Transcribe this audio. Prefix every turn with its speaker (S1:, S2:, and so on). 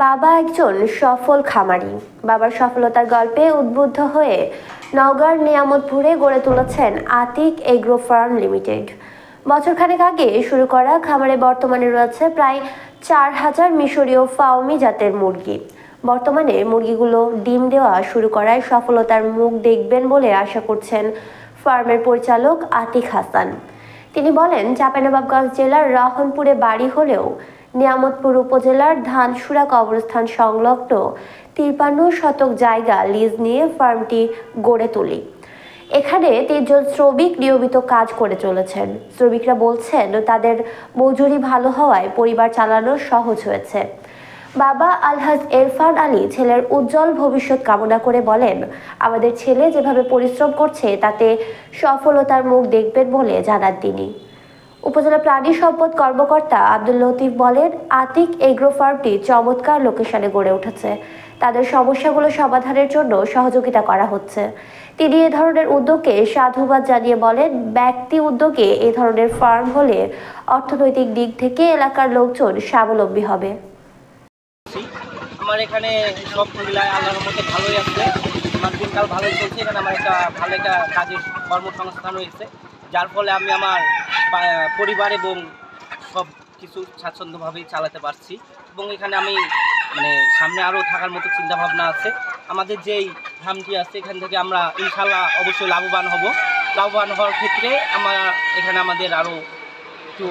S1: বাবা একজন সফল খামারি। বাবার সফলতার গল্পে উদ্বুদ্ধ হয়ে নওগাঁর নিয়ামতপুরে গড়ে তুলেছেন আতিক এগ্রো ফার্ম লিমিটেড। বছরখানেক আগে শুরু করা খামারে বর্তমানে রয়েছে প্রায় 4,000 মিশরীয় ফাউমি জাতের মুরগি। বর্তমানে মুরগিগুলো ডিম দেওয়া শুরু করায় সফলতার মুখ দেখবেন বলে আশা করছেন ফার্মের পরিচালক আতিক হাসান। তিনি বলেন, চাঁপাইনবাবগঞ্জ জেলার রহনপুরে বাড়ি হলেও নিয়ামতপুর উপজেলার ধানসুরা কবরস্থান সংলগ্ন 53 শতক জায়গা লিজ নিয়ে ফার্মটি গড়ে তুলি। এখানে 3 জন শ্রমিক নিয়মিত কাজ করে চলেছেন। শ্রমিকরা বলছেন, তাদের মজুরি ভালো হওয়ায় পরিবার চালানো সহজ হয়েছে। বাবা আলহাজ এরফান আলী ছেলের উজ্জ্বল ভবিষ্যৎ কামনা করে বলেন, আমাদের ছেলে যেভাবে পরিশ্রম করছে তাতে সফলতার মুখ দেখবেন বলে জানান তিনি। উপজেলা প্রাণী সম্পদ কর্মকর্তা আব্দুল লতিফ বলেন, আতিক এগ্রো ফার্মটি চমৎকার লোকেশনে গড়ে উঠেছে। তাদের সমস্যাগুলো সমাধানের জন্য সহযোগিতা করা হচ্ছে। তিনি এ ধরনের উদ্যোগকে সাধুবাদ জানিয়ে বলেন, ব্যক্তি উদ্যোগে এ ধরনের ফার্ম হলে অর্থনৈতিক দিক থেকে এলাকার লোকজন স্বাবলম্বী হবে।
S2: আমার এখানে সব মিলায় আল্লাহর মধ্যে ভালোই আছে। আমার দিনকাল ভালোই চলছে। এখানে আমার ভালো একটা কাজের কর্মসংস্থান হয়েছে, যার ফলে আমি আমার পরিবার এবং সব কিছু স্বাচ্ছন্দ্যভাবেই চালাতে পারছি। এবং এখানে আমি সামনে আরও থাকার মতো চিন্তাভাবনা আছে। আমাদের যেই ফার্মটি আছে এখান থেকে আমরা ইনশাল্লাহ অবশ্যই লাভবান হব। লাভবান হওয়ার ক্ষেত্রে আমাদের আরও একটু